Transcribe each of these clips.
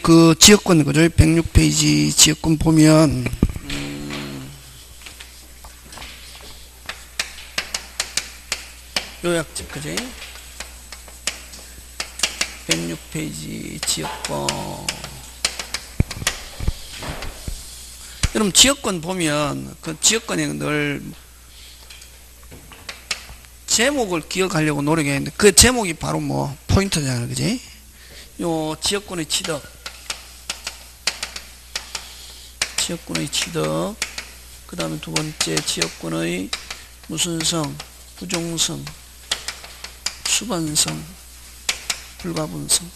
그 지역권, 그죠? 106페이지 지역권 보면, 요약집, 그죠? 106페이지 지역권. 여러분, 지역권 보면, 그 지역권에 늘 제목을 기억하려고 노력했는데, 그 제목이 바로 뭐, 포인트잖아요, 그지? 요 지역권의 취득, 그 다음에 두 번째 지역권의 무슨성, 부종성, 수반성, 불가분성,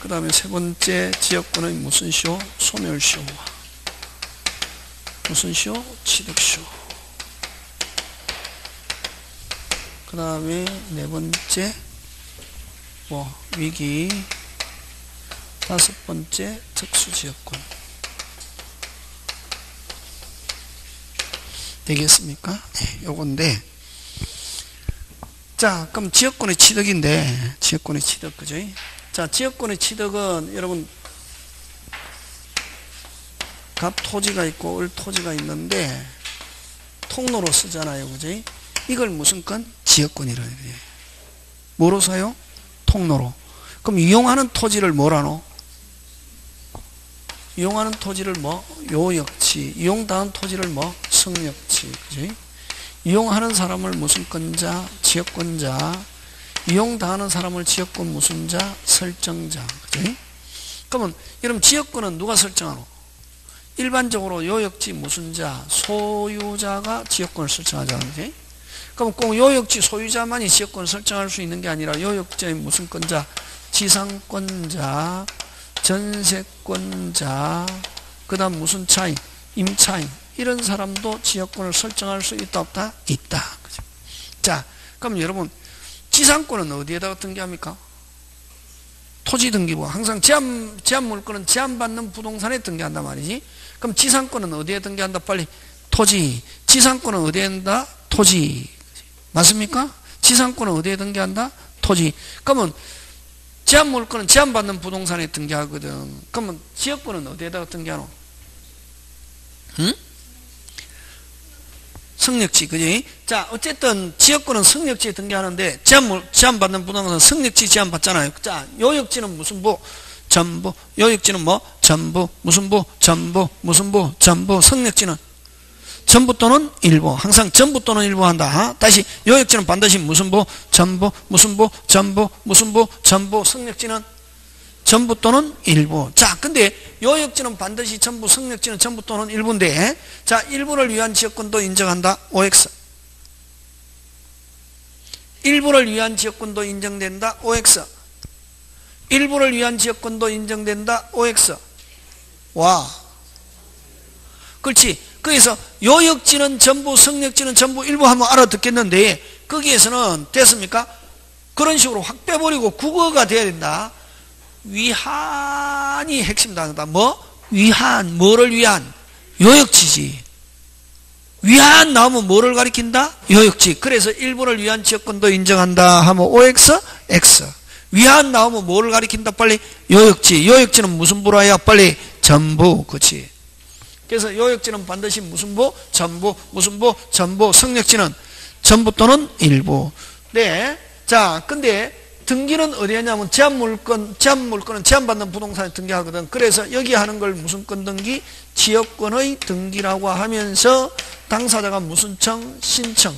그 다음에 세 번째 지역권의 무슨쇼, 소멸쇼, 무슨쇼, 취득쇼, 그 다음에 네 번째 뭐 위기, 다섯 번째 특수지역권. 되겠습니까? 네, 요건데. 자, 그럼 지역권의 취득인데, 지역권의 취득, 그죠? 자, 지역권의 취득은 여러분, 갑 토지가 있고 을 토지가 있는데, 통로로 쓰잖아요, 그죠? 이걸 무슨 건? 지역권이라 해요. 뭐로 써요? 통로로. 그럼 이용하는 토지를 뭐라노? 이용하는 토지를 뭐? 요역지. 이용당한 토지를 뭐? 성역지. 그지? 이용하는 사람을 무슨 권자? 지역권자. 이용당하는 사람을 지역권 무슨 자? 설정자. 그지? 그러면 여러분 지역권은 누가 설정하노? 일반적으로 요역지 무슨 자? 소유자가 지역권을 설정하잖아. 그지? 그럼 꼭 요역지 소유자만이 지역권을 설정할 수 있는 게 아니라 요역지의 무슨 권자? 지상권자, 전세권자, 그 다음 무슨 차인? 임차인. 이런 사람도 지역권을 설정할 수 있다 없다? 있다. 그죠? 자, 그럼 여러분 지상권은 어디에다가 등기합니까? 토지 등기부. 항상 제한 물건은 제한받는 부동산에 등기한단 말이지. 그럼 지상권은 어디에 등기한다? 빨리. 토지. 지상권은 어디에 한다? 토지. 맞습니까? 지상권은 어디에 등기한다? 토지. 그러면 제한 물건은 제한받는 부동산에 등기하거든. 그러면 지역권은 어디에다가 등기하노? 응? 성역지, 그지? 자, 어쨌든 지역권은 성역지에 등기하는데 제한받는 부동산은 성역지 제한받잖아요. 자, 요역지는 무슨 부? 전부. 요역지는 뭐? 전부. 무슨 부? 전부. 무슨 부? 전부. 성역지는 전부 또는 일부. 항상 전부 또는 일부 한다. 다시 요역지는 반드시 무슨 부? 전부. 무슨 부? 전부. 무슨 부? 전부. 성역지는 전부 또는 일부. 자, 근데 요역지는 반드시 전부, 성역지는 전부 또는 일부인데, 자, 일부를 위한 지역권도 인정한다. OX. 일부를 위한 지역권도 인정된다. OX. 일부를 위한 지역권도 인정된다. OX. 와. 그렇지. 그래서 요역지는 전부, 성역지는 전부, 일부 하면 알아듣겠는데 거기에서는 됐습니까? 그런 식으로 확 빼버리고 국어가 돼야 된다. 위한이 핵심이다. 뭐? 위한. 뭐를 위한? 요역지지. 위한 나오면 뭐를 가리킨다? 요역지. 그래서 일부를 위한 지역권도 인정한다 하면 OX, X. 위한 나오면 뭐를 가리킨다? 빨리 요역지. 요역지는 무슨 부라야? 빨리 전부. 그렇지. 그래서 요역지는 반드시 무슨 부? 전부. 무슨 부? 전부. 성역지는 전부 또는 일부. 네. 자, 근데 등기는 어디에 하냐면 제한물건은 제한받는 부동산에 등기하거든. 그래서 여기 하는 걸 무슨 건 등기? 지역권의 등기라고 하면서 당사자가 무슨 청? 신청.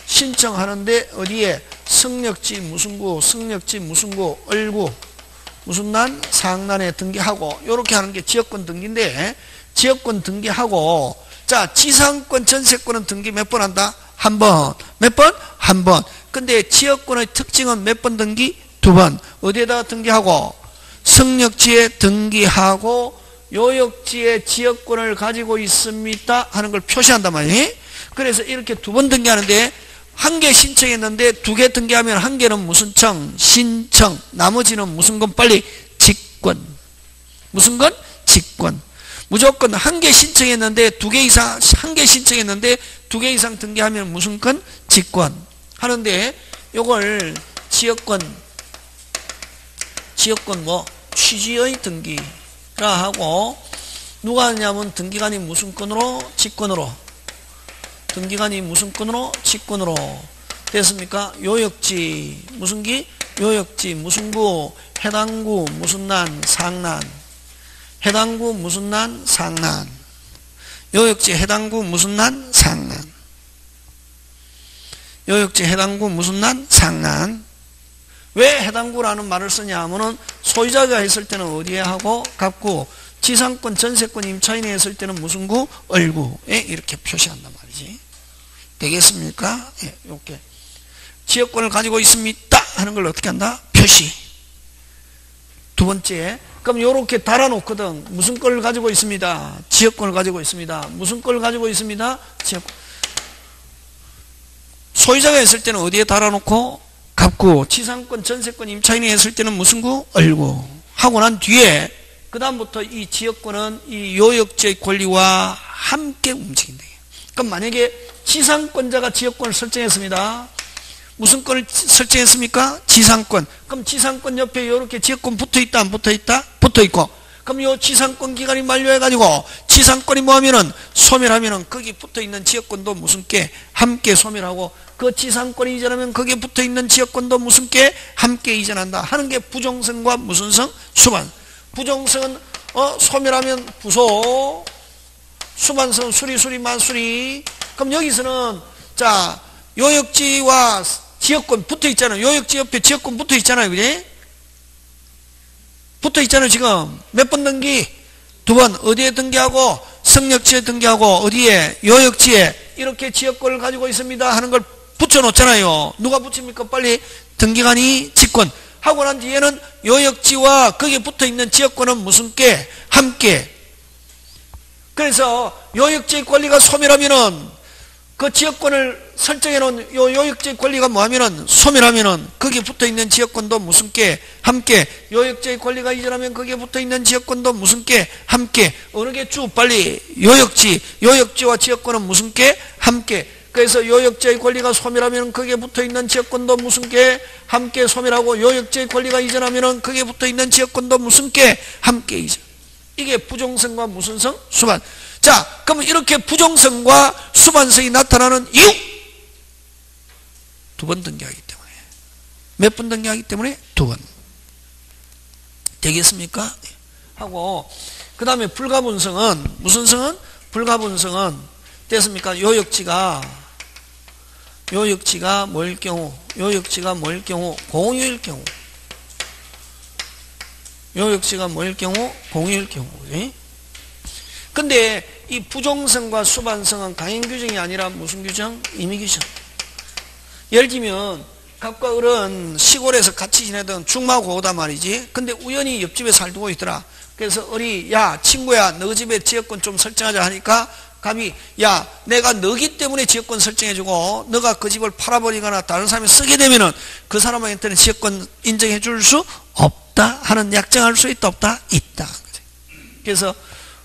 신청하는데 어디에? 성역지 무슨 구? 성역지 무슨 구? 을구. 무슨 난? 상난에 등기하고. 요렇게 하는 게 지역권 등기인데 지역권 등기하고, 자, 지상권, 전세권은 등기 몇 번 한다? 한 번. 몇 번? 한 번. 근데 지역권의 특징은 몇 번 등기? 두 번. 어디에다가 등기하고? 성역지에 등기하고, 요역지에 지역권을 가지고 있습니다 하는 걸 표시한단 말이에요. 그래서 이렇게 두 번 등기하는데, 한 개 신청했는데 두 개 등기하면 한 개는 무슨 청? 신청. 나머지는 무슨 건? 빨리 직권. 무슨 건? 직권. 무조건 한 개 신청했는데 두 개 이상, 한 개 신청했는데 두 개 이상 등기하면 무슨 건? 직권. 하는데 요걸 지역권 지역권 뭐 취지의 등기라 하고, 누가 하냐면 등기관이 무슨 건으로? 직권으로. 등기관이 무슨 건으로? 직권으로. 됐습니까? 요역지 무슨 기? 요역지 무슨 구? 해당 구 무슨 난? 상난. 해당 구 무슨 난? 상난. 요역지 해당 구 무슨 난? 상난. 요역지 해당 구 무슨 난? 상난. 왜 해당 구라는 말을 쓰냐 하면은 소유자가 했을 때는 어디에 하고? 갑구. 지상권, 전세권, 임차인이 했을 때는 무슨 구? 을구에 이렇게 표시한단 말이지. 되겠습니까? 예, 이렇게. 지역권을 가지고 있습니다 하는 걸 어떻게 한다? 표시. 두 번째, 그럼 이렇게 달아놓거든. 무슨 걸 가지고 있습니다? 지역권을 가지고 있습니다. 무슨 걸 가지고 있습니다? 지역권. 소유자가 했을 때는 어디에 달아놓고? 갑구. 지상권, 전세권, 임차인이 했을 때는 무슨 구? 을구. 하고 난 뒤에 그 다음부터 이 지역권은 이 요역지의 권리와 함께 움직인다. 그럼 만약에 지상권자가 지역권을 설정했습니다. 무슨 권을 설정했습니까? 지상권. 그럼 지상권 옆에 이렇게 지역권 붙어있다, 안 붙어있다? 붙어있고. 그럼 이 지상권 기간이 만료해가지고 지상권이 뭐하면은 소멸하면은 거기 붙어있는 지역권도 무슨 께? 함께 소멸하고, 그 지상권이 이전하면 거기에 붙어있는 지역권도 무슨 께? 함께 이전한다 하는 게 부정성과 무슨 성? 수반. 부정성은 소멸하면 부소, 수반성은 수리 만수리. 그럼 여기서는 자 요역지와 지역권 붙어 있잖아요. 요역지 옆에 지역권 붙어 있잖아요. 그지? 붙어 있잖아요. 지금 몇 번 등기? 두 번. 어디에 등기하고? 성역지에 등기하고, 어디에? 요역지에. 이렇게 지역권을 가지고 있습니다 하는 걸 붙여 놓잖아요. 누가 붙입니까? 빨리. 등기관이 직권 하고 난 뒤에는 요역지와 거기에 붙어 있는 지역권은 무슨 께? 함께. 그래서 요역지의 권리가 소멸하면은 그 지역권을 설정해 놓은 요역지의 권리가 뭐하면은 소멸하면은 거기에 붙어 있는 지역권도 무슨 께? 함께. 요역지의 권리가 이전하면 거기에 붙어 있는 지역권도 무슨 께? 함께. 어느 게 쭉 빨리? 요역지와 지역권은 무슨 께? 함께. 그래서 요역지의 권리가 소멸하면 거기에 붙어있는 지역권도 무슨 께? 함께 소멸하고, 요역지의 권리가 이전하면 거기에 붙어있는 지역권도 무슨 께? 함께 이전. 이게 부정성과 무슨 성? 수반. 자, 그러면 이렇게 부정성과 수반성이 나타나는 이유! 두 번 등기하기 때문에. 몇 번 등기하기 때문에? 두 번. 되겠습니까? 하고, 그 다음에 불가분성은 무슨 성은? 불가분성은 됐습니까? 요역지가 뭐일 경우? 요역지가 뭐일 경우? 공유일 경우. 요역지가 뭐일 경우? 공유일 경우. 예? 근데 이 부정성과 수반성은 강행 규정이 아니라 무슨 규정? 임의 규정. 예를 들면 갑과 을은 시골에서 같이 지내던 중마고다 말이지. 근데 우연히 옆집에 살고 있더라. 그래서 을이 야 친구야 너 집에 지역권 좀 설정하자 하니까 갑이 야 내가 너기 때문에 지역권 설정해주고 너가 그 집을 팔아버리거나 다른 사람이 쓰게 되면은 그 사람한테는 지역권 인정해 줄 수 없다 하는 약정할 수 있다 없다? 있다. 그래서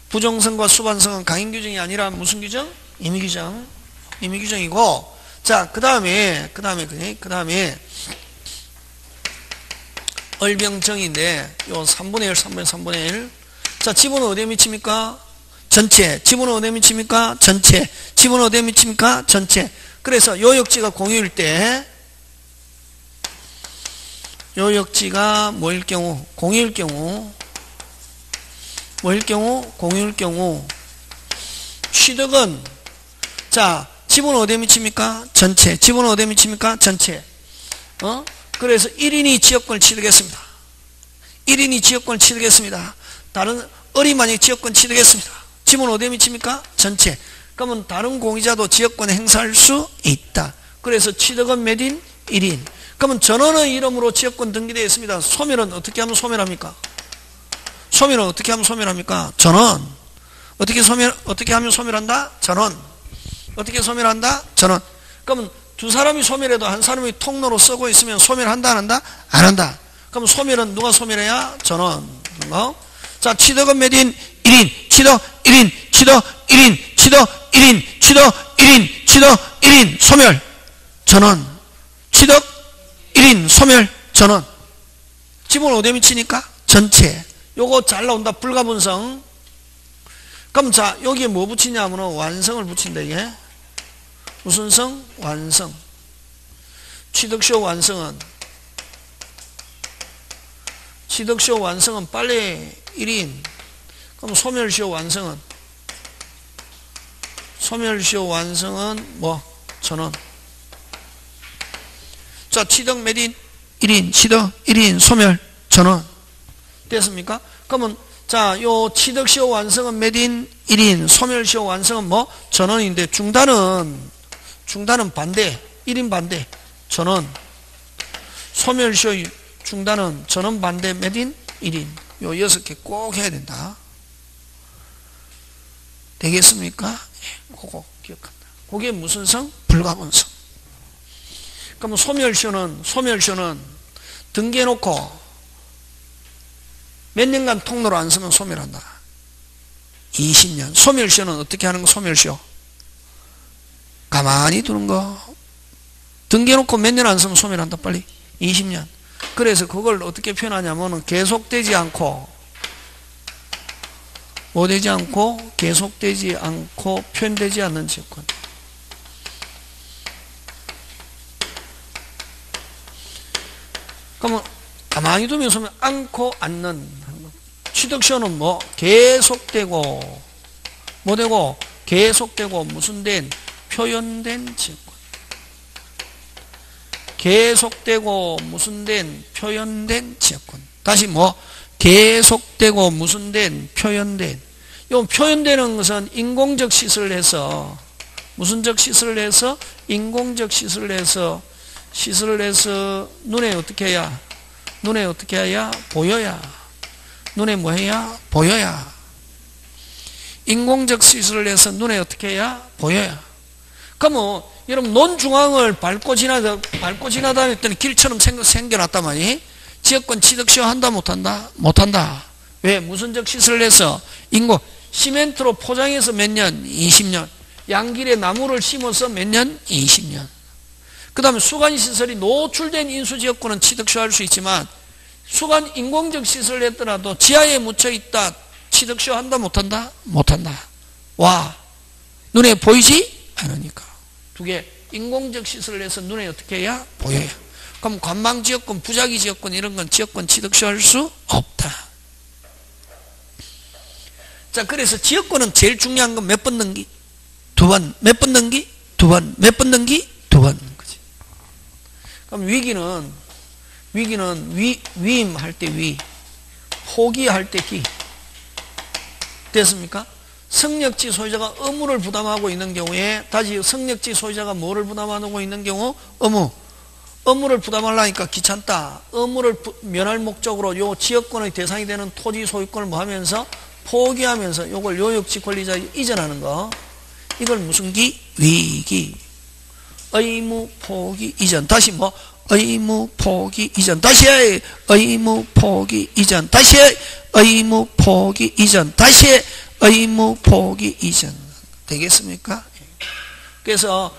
부정성과 수반성은 강행 규정이 아니라 무슨 규정? 임의 규정. 임의 규정이고, 자 그 다음에 얼병정인데 요 3분의 1 3분의 1. 자 지분은 어디에 미칩니까? 전체. 지분은 어디에 미칩니까? 전체. 지분은 어디에 미칩니까? 전체. 그래서 요역지가 공유일 때, 요역지가 뭐일 경우? 공유일 경우. 뭐일 경우? 공유일 경우. 취득은, 자, 지분은 어디에 미칩니까? 전체. 지분은 어디에 미칩니까? 전체. 그래서 1인이 지역권을 취득했습니다. 1인이 지역권을 취득했습니다. 다른, 을이 만약 지역권 취득했습니다. 지분은 어디에 미칩니까? 전체. 그러면 다른 공유자도 지역권을 행사할 수 있다. 그래서 취득은 몇 인? 1인. 그러면 전원의 이름으로 지역권 등기되어 있습니다. 소멸은 어떻게 하면 소멸합니까? 소멸은 어떻게 하면 소멸합니까? 전원. 어떻게 하면 소멸한다? 전원. 어떻게 소멸한다? 전원. 그러면 두 사람이 소멸해도 한 사람이 통로로 쓰고 있으면 소멸한다 안 한다? 안 한다. 그럼 소멸은 누가 소멸해야? 전원. 자, 취득은 몇 인? 1인. 취득 1인. 취득 1인. 취득 1인. 취득 1인. 취득 1인. 소멸. 전원. 취득 1인. 소멸. 전원. 지분 어디에 미치니까? 전체. 요거 잘 나온다. 불가분성. 그럼 자, 여기에 뭐 붙이냐면 완성을 붙인다, 이게. 무슨 성? 완성. 취득시효 완성은 빨리 1인. 그럼 소멸시효 완성은 뭐? 1000원. 자, 취득 몇 인? 1인. 취득 1인. 소멸 1000원. 됐습니까? 그러면 자, 요 취득시효 완성은 몇 인? 1인. 소멸시효 완성은 뭐? 1000원인데 중단은 반대. 1인 반대. 1000원. 소멸시효 중단은 1000원 반대 몇 인? 1인. 요 6개 꼭 해야 된다. 되겠습니까? 예, 그거 기억한다. 그게 무슨 성? 불가분성. 그럼 소멸시효는 등기해놓고 몇 년간 통로로 안 쓰면 소멸한다. 20년. 소멸시효는 어떻게 하는 거? 소멸시효. 가만히 두는 거. 등기해놓고 몇 년 안 쓰면 소멸한다. 빨리. 20년. 그래서 그걸 어떻게 표현하냐면 계속되지 않고 뭐 되지 않고 계속되지 않고 표현되지 않는 지역권. 그러면 가만히 두면 소멸 않고 않는. 취득시효는 뭐? 계속되고 뭐 되고? 계속되고 무슨 된? 표현된 지역권. 계속되고 무슨 된? 표현된 지역권. 다시 뭐? 계속되고 무슨 된? 표현된. 요 표현되는 것은 인공적 시설을 해서 무슨적 시설을 해서? 인공적 시설을 해서 눈에 어떻게 해야? 눈에 어떻게 해야? 보여야. 눈에 뭐 해야? 보여야. 인공적 시설을 해서 눈에 어떻게 해야? 보여야. 그러면 여러분 논중앙을 밟고 지나다 했더니 길처럼 생겨났단 말이에요. 지역권 취득시효 한다 못한다? 못한다. 왜? 무슨적 시설을 해서 인공 시멘트로 포장해서 몇 년? 20년. 양길에 나무를 심어서 몇 년? 20년. 그 다음에 수간시설이 노출된 인수지역권은 취득시효 할 수 있지만 수간 인공적 시설을 했더라도 지하에 묻혀있다 취득시효 한다 못한다? 못한다. 와, 눈에 보이지 않으니까. 두 개. 인공적 시설을 해서 눈에 어떻게 해야? 보여야. 그럼 관망지역권, 부자기지역권 이런 건 지역권 취득시효 할 수 없다. 자, 그래서 지역권은 제일 중요한 건 몇 번 등기? 2번. 몇 번 등기? 2번. 몇 번 등기? 2번. 그치? 그럼 위기는 위임할 때 위, 포기할 때 기. 됐습니까? 성역지 소유자가 의무를 부담하고 있는 경우에 다시 성역지 소유자가 뭐를 부담하고 있는 경우? 의무를 부담하려니까 귀찮다. 의무를 면할 목적으로 요 지역권의 대상이 되는 토지 소유권을 뭐 하면서? 포기하면서 요걸 요역지 권리자에게 이전하는 거. 이걸 무슨 기? 위기. 의무 포기 이전. 다시 뭐? 의무 포기 이전. 다시 의무 포기 이전. 다시 의무 포기 이전. 다시 의무 포기 이전. 되겠습니까? 그래서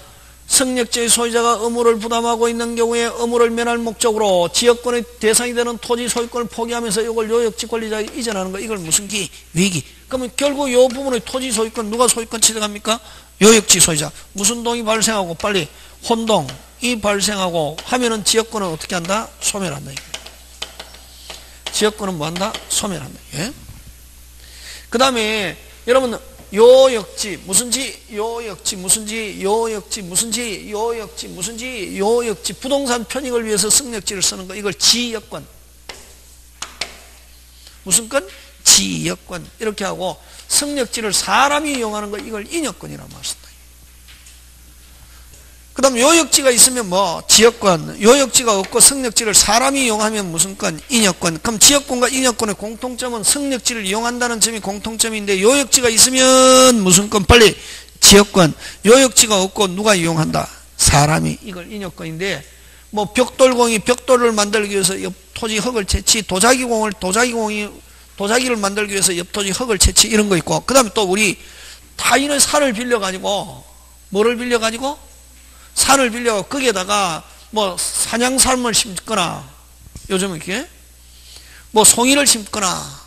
성역지의 소유자가 의무를 부담하고 있는 경우에 의무를 면할 목적으로 지역권의 대상이 되는 토지 소유권을 포기하면서 이걸 요역지 권리자에게 이전하는 거. 이걸 무슨 기? 위기. 그러면 결국 이 부분의 토지 소유권 누가 소유권 취득합니까? 요역지 소유자. 무슨 동이 발생하고 빨리 혼동이 발생하고 하면은 지역권은 어떻게 한다? 소멸한다. 지역권은 뭐 한다? 소멸한다. 예? 그 다음에 여러분 요역지 무슨지 요역지 무슨지 요역지 무슨지 요역지 무슨지 요역지 부동산 편익을 위해서 성역지를 쓰는 거. 이걸 지역권. 무슨 건? 지역권. 이렇게 하고 성역지를 사람이 이용하는 거. 이걸 인역권이라고 말씀합니다. 그 다음 요역지가 있으면 뭐? 지역권. 요역지가 없고 성역지를 사람이 이용하면 무슨 권? 인역권. 그럼 지역권과 인역권의 공통점은 성역지를 이용한다는 점이 공통점인데 요역지가 있으면 무슨 권? 빨리 지역권. 요역지가 없고 누가 이용한다? 사람이. 이걸 인역권인데 뭐 벽돌공이 벽돌을 만들기 위해서 옆 토지 흙을 채취, 도자기를 만들기 위해서 옆 토지 흙을 채취 이런 거 있고, 그 다음에 또 우리 타인의 산을 빌려가지고 뭐를 빌려가지고? 산을 빌려 거기에다가 뭐 사냥살을 심거나 요즘은 이렇게 뭐 송이를 심거나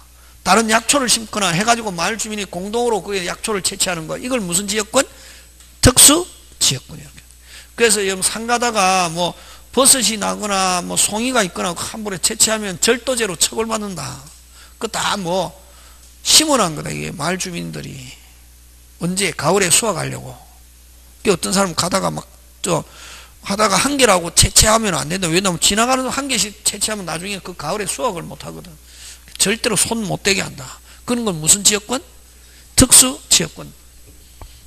다른 약초를 심거나 해가지고 마을 주민이 공동으로 그 약초를 채취하는 거, 이걸 무슨 지역권? 특수 지역권이에요. 그래서 여러분 산 가다가 뭐 버섯이 나거나 뭐 송이가 있거나 한 번에 채취하면 절도죄로 처벌받는다. 그거 다 뭐 심어놓은 거다. 이게 마을 주민들이 언제 가을에 수확하려고. 어떤 사람 가다가 막 하다가 한 개라고 채취하면 안 된다. 왜냐하면 지나가는 한 개씩 채취하면 나중에 그 가을에 수확을 못 하거든. 절대로 손 못 대게 한다. 그런 건 무슨 지역권? 특수 지역권.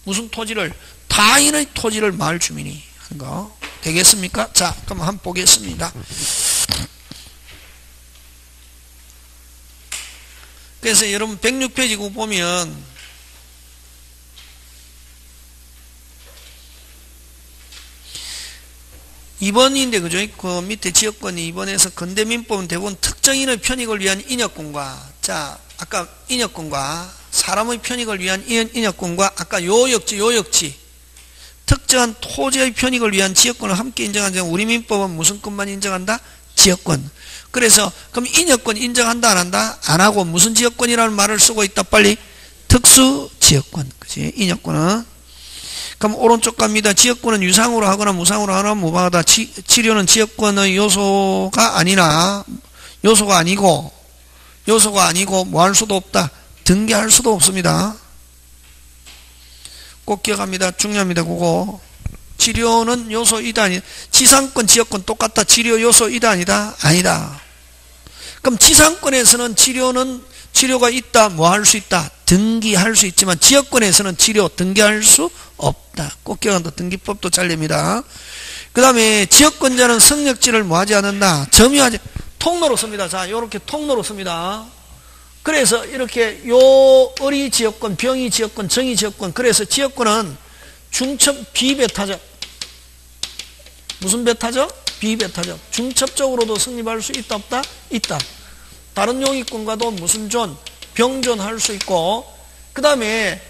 무슨 토지를, 타인의 토지를 마을 주민이 하는 거 되겠습니까? 자, 그럼 한번 보겠습니다. 그래서 여러분 106페이지 그 보면 (2번인데) 그죠? 그 밑에 지역권이 2번에서 건대민법은 대부분 특정인의 편익을 위한 인역권과, 자 아까 인역권과 사람의 편익을 위한 인역권과 아까 요역지 특정한 토지의 편익을 위한 지역권을 함께 인정하는 우리 민법은 무슨 권만 인정한다? 지역권. 그래서 그럼 인역권 인정한다 안 한다? 안 하고 무슨 지역권이라는 말을 쓰고 있다? 빨리 특수 지역권. 그치? 인역권은. 그럼 오른쪽 갑니다. 지역권은 유상으로 하거나 무상으로 하거나 무방하다. 치료는 지역권의 요소가 아니고 뭐 할 수도 없다. 등기할 수도 없습니다. 꼭 기억합니다. 중요합니다. 그거. 치료는 요소이다 아니다. 지상권 지역권 똑같다. 치료 요소이다 아니다? 아니다. 그럼 지상권에서는 치료가 있다. 뭐 할 수 있다? 등기할 수 있지만 지역권에서는 치료 등기할 수 없다. 꼭 기억한다. 등기법도 잘립니다. 그 다음에 지역권자는 성역지를 뭐 하지 않는다? 점유하지, 통로로 씁니다. 자, 요렇게 통로로 씁니다. 그래서 이렇게 을이 지역권, 병이 지역권, 정이 지역권. 그래서 지역권은 중첩 비배타적. 무슨 배타적? 비배타적. 중첩적으로도 성립할 수 있다 없다? 있다. 다른 용익권과도 무슨 존? 병존할 수 있고, 그 다음에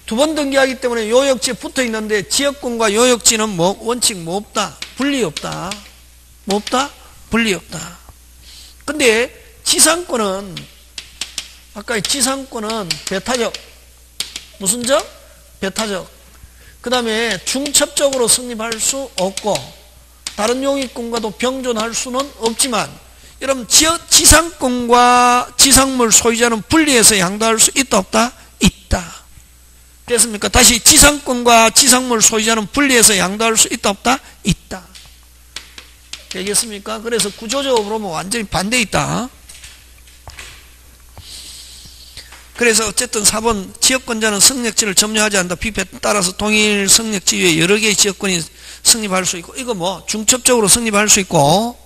두 번 등기하기 때문에 요역지에 붙어 있는데 지역권과 요역지는 뭐 원칙 뭐 없다? 분리 없다. 뭐 없다? 분리 없다. 근데 지상권은 아까 지상권은 배타적. 무슨 적? 배타적. 그 다음에 중첩적으로 성립할 수 없고 다른 용익권과도 병존할 수는 없지만, 여러분 지상권과 지상물 소유자는 분리해서 양도할 수 있다 없다? 있다. 됐습니까? 다시 지상권과 지상물 소유자는 분리해서 양도할 수 있다 없다? 있다. 되겠습니까? 그래서 구조적으로 보면 완전히 반대 있다. 그래서 어쨌든 4번 지역권자는 성역지를 점유하지 않는다. 비패 따라서 동일 성역지 위에 여러 개의 지역권이 성립할 수 있고, 이거 뭐 중첩적으로 성립할 수 있고,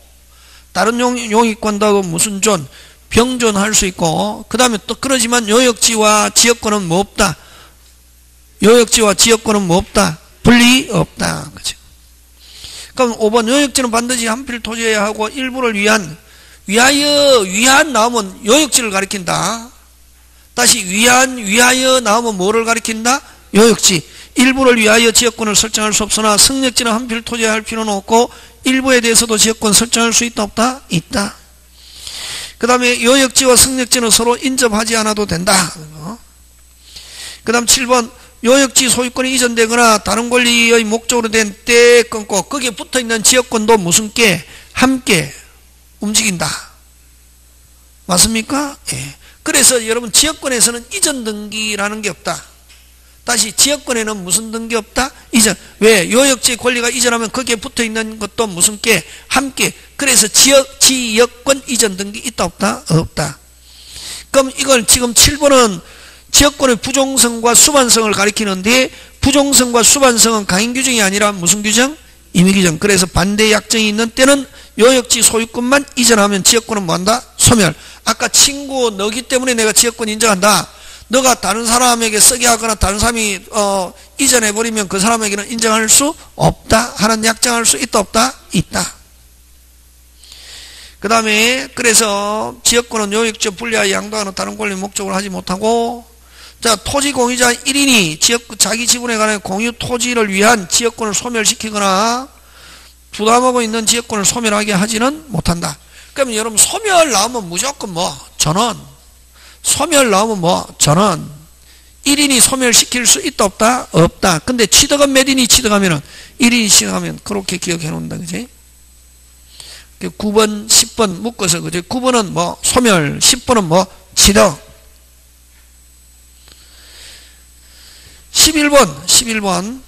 다른 용익권도 무슨 존? 병존할 수 있고, 그 다음에 또 그러지만 요역지와 지역권은 뭐 없다? 요역지와 지역권은 뭐 없다? 분리 없다. 그죠? 그럼 5번 요역지는 반드시 한필 토지해야 하고 일부를 위한 나오면 요역지를 가리킨다. 다시 위하여 나오면 뭐를 가리킨다? 요역지. 일부를 위하여 지역권을 설정할 수 없으나 성역지는 한필 토지해야 할 필요는 없고 일부에 대해서도 지역권 설정할 수 있다 없다? 있다. 그 다음에 요역지와 성역지는 서로 인접하지 않아도 된다. 그 다음 7번 요역지 소유권이 이전되거나 다른 권리의 목적으로 된 때에 끊고 거기에 붙어있는 지역권도 무슨 게? 함께 움직인다. 맞습니까? 예. 그래서 여러분 지역권에서는 이전 등기라는 게 없다. 다시 지역권에는 무슨 등기 없다? 이전. 왜? 요역지 권리가 이전하면 거기에 붙어있는 것도 무슨 게? 함께. 그래서 지역권 이전 등기 있다 없다? 없다. 그럼 이걸 지금 7번은 지역권의 부종성과 수반성을 가리키는데, 부종성과 수반성은 강행 규정이 아니라 무슨 규정? 임의 규정. 그래서 반대 약정이 있는 때는 요역지 소유권만 이전하면 지역권은 뭐한다? 소멸. 아까 친구 너기 때문에 내가 지역권 인정한다. 너가 다른 사람에게 쓰게 하거나 다른 사람이 이전해버리면 그 사람에게는 인정할 수 없다 하는 약정할 수 있다 없다? 있다. 그 다음에 그래서 지역권은 요역지와 분리하여 양도하는 다른 권리 목적으로 하지 못하고, 자, 토지 공유자 1인이 자기 지분에 관한 공유 토지를 위한 지역권을 소멸시키거나 부담하고 있는 지역권을 소멸하게 하지는 못한다. 그러면 여러분 소멸 나오면 무조건 뭐 전원, 소멸 나오면 뭐 전원. 1인이 소멸시킬 수 있다 없다? 없다. 근데 취득은 몇 인이 취득하면은 1인이 취득하면 그렇게 기억해 놓는다. 그지? 9번 10번 묶어서 그지? 9번은 뭐 소멸, 10번은 뭐 취득. 11번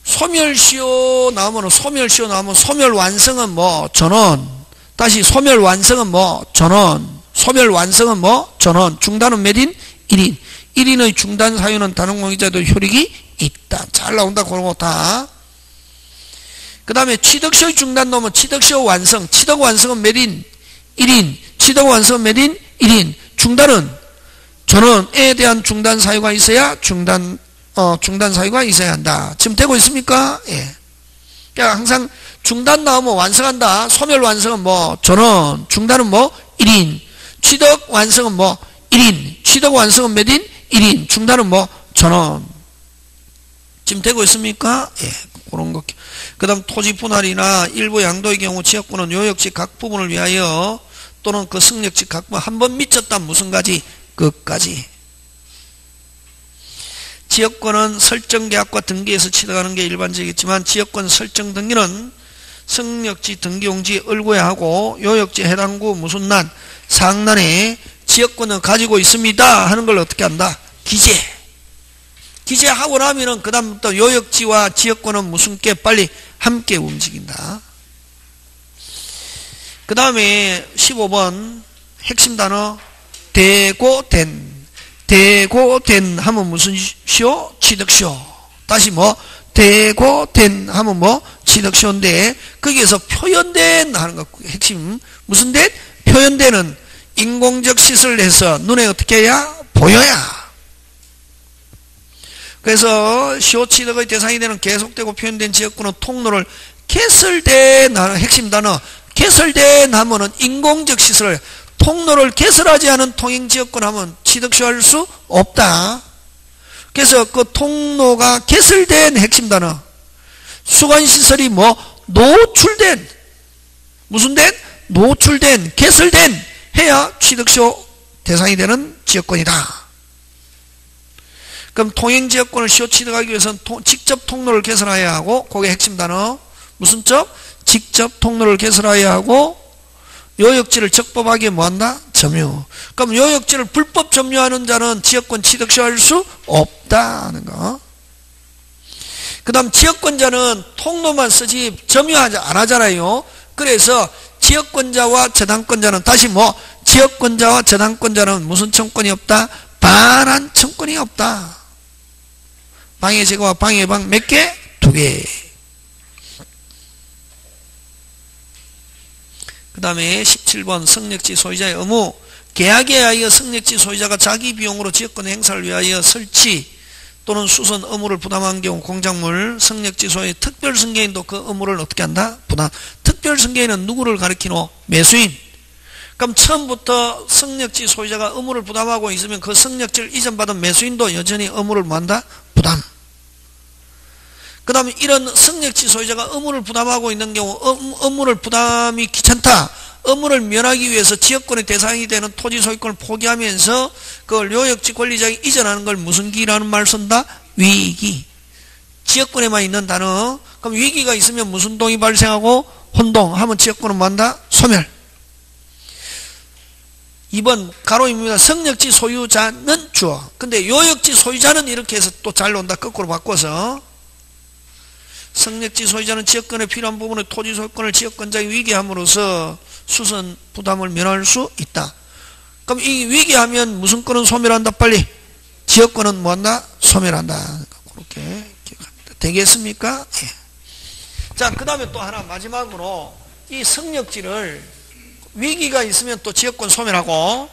소멸시효 나오면 소멸 완성은 뭐 전원. 다시 소멸 완성은 뭐 전원. 소멸 완성은 뭐 전원. 중단은 몇 인? 1인. 1인의 중단 사유는 다른 공익자도 효력이 있다. 잘 나온다. 그런 거 다. 그 다음에 취득시효의 중단 나오면 취득시효 완성. 취득 완성은 몇 인? 1인. 취득 완성은 몇 인? 1인. 중단은 전원에 대한 중단 사유가 있어야 중단 사유가 있어야 한다. 지금 되고 있습니까? 예. 그러니까 항상 중단 나오면 완성한다. 소멸 완성은 뭐 전원, 중단은 뭐 1인, 취득 완성은 뭐 1인, 취득 완성은 몇 인? 1인, 중단은 뭐 전원. 지금 되고 있습니까? 예. 그런 것. 그 다음 토지 분할이나 일부 양도의 경우 지역권은 요역지 각 부분을 위하여 또는 그 승역지 각 부분 한 번 미쳤다 무슨 가지? 끝까지. 지역권은 설정 계약과 등기에서 취득하는 게 일반적이겠지만 지역권 설정 등기는 승역지 등기용지 을구에 하고 요역지 해당구 무슨 난 상난에 지역권은 가지고 있습니다 하는 걸 어떻게 한다? 기재하고 나면은 그 다음부터 요역지와 지역권은 무슨 게 빨리 함께 움직인다. 그 다음에 15번 핵심 단어 대고된 하면 무슨 시효? 취득시효. 다시 뭐 대고된 하면 뭐 취득시효인데 거기에서 표현된 하는 거 핵심 무슨 된? 표현된은 인공적 시설을 해서 눈에 어떻게 해야? 보여야. 그래서 시효 취득의 대상이 되는 계속되고 표현된 지역권은 통로를 개설된 하는 핵심 단어 개설된 하면은 인공적 시설을 통로를 개설하지 않은 통행지역권 하면 취득시효할 수 없다. 그래서 그 통로가 개설된 핵심 단어 수관시설이 뭐 노출된 무슨 된? 노출된 개설된 해야 취득시효 대상이 되는 지역권이다. 그럼 통행지역권을 시효 취득하기 위해서는 직접 통로를 개설해야 하고 그게 핵심 단어 무슨 적? 직접 통로를 개설해야 하고 요역지를 적법하게 뭐한다? 점유. 그럼 요역지를 불법 점유하는 자는 지역권 취득시효할 수 없다는 거. 그 다음 지역권자는 통로만 쓰지 점유하지 안 하잖아요. 그래서 지역권자와 저당권자는 다시 뭐 지역권자와 저당권자는 무슨 청권이 없다? 반환 청권이 없다. 방해 제거와 방해방 몇 개? 2개. 그 다음에 17번 승역지 소유자의 의무. 계약에 의하여 승역지 소유자가 자기 비용으로 지역권 행사를 위하여 설치 또는 수선 의무를 부담한 경우 공작물 승역지 소유의 특별 승계인도 그 의무를 어떻게 한다? 부담. 특별 승계인은 누구를 가리키노? 매수인. 그럼 처음부터 승역지 소유자가 의무를 부담하고 있으면 그 승역지를 이전받은 매수인도 여전히 의무를 뭐한다? 부담. 그 다음에 이런 승역지 소유자가 의무를 부담하고 있는 경우 의무를 부담이 귀찮다. 의무를 면하기 위해서 지역권의 대상이 되는 토지 소유권을 포기하면서 그걸 요역지 권리자에게 이전하는 걸 무슨 기라는 말 쓴다? 위기. 지역권에만 있는 단어. 그럼 위기가 있으면 무슨 동이 발생하고 혼동하면 지역권은 뭐한다? 소멸. 2번 가로입니다. 승역지 소유자는 주어. 근데 요역지 소유자는 이렇게 해서 또 잘 논다. 거꾸로 바꿔서 승역지 소유자는 지역권에 필요한 부분의 토지 소유권을 지역권자에 위기함으로써 수선 부담을 면할 수 있다. 그럼 이 위기하면 무슨 권은 소멸한다? 빨리 지역권은 뭐한다? 소멸한다. 그렇게 기억합니다. 되겠습니까? 예. 자, 그 다음에 또 하나 마지막으로 이 승역지를 위기가 있으면 또 지역권 소멸하고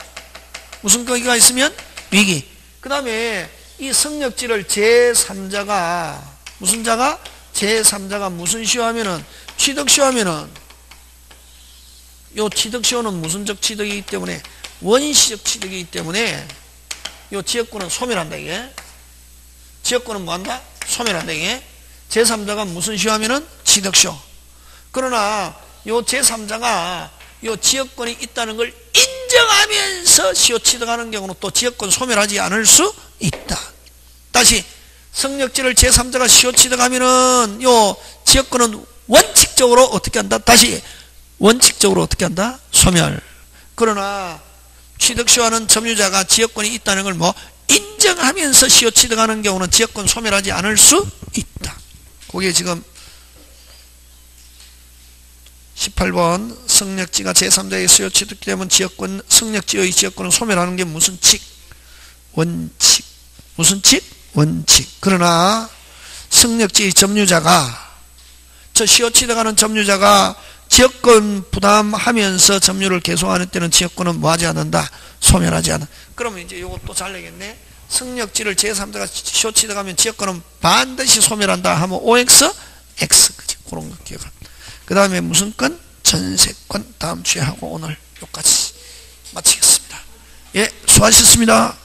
무슨 거기가 있으면 위기. 그 다음에 이 승역지를 제3자가 무슨 자가? 제3자가 무슨 시효하면은 취득시효하면은 요 취득시효는 무슨적 취득이기 때문에 원시적 취득이기 때문에 요 지역권은 소멸한다 이게. 지역권은 뭐한다? 소멸한다 이게. 제3자가 무슨 시효하면은 취득시효. 그러나 요 제3자가 요 지역권이 있다는 걸 인정하면서 시효 취득하는 경우는 또 지역권 소멸하지 않을 수 있다. 다시 성역지를 제3자가 시효 취득하면은 요 지역권은 원칙적으로 어떻게 한다? 다시 원칙적으로 어떻게 한다? 소멸. 그러나 취득시효하는 점유자가 지역권이 있다는 걸 뭐 인정하면서 시효 취득하는 경우는 지역권 소멸하지 않을 수 있다. 그게 지금 18번 성역지가 제3자의 시효 취득되면 지역권, 성역지의 지역권을 소멸하는 게 무슨 칙? 원칙. 무슨 칙? 원칙. 그러나 성역지의 점유자가 저 시효 취득하는 점유자가 지역권 부담하면서 점유를 계속하는 때는 지역권은 뭐하지 않는다? 소멸하지 않아. 그러면 이제 이것도 잘 내겠네. 성역지를 제3자가 시효 취득하면 지역권은 반드시 소멸한다 하면 OX, X. 그치? 그런 거 기억합니다. 그 다음에 무슨 건? 전세권 다음 주에 하고 오늘 여기까지 마치겠습니다. 예, 수고하셨습니다.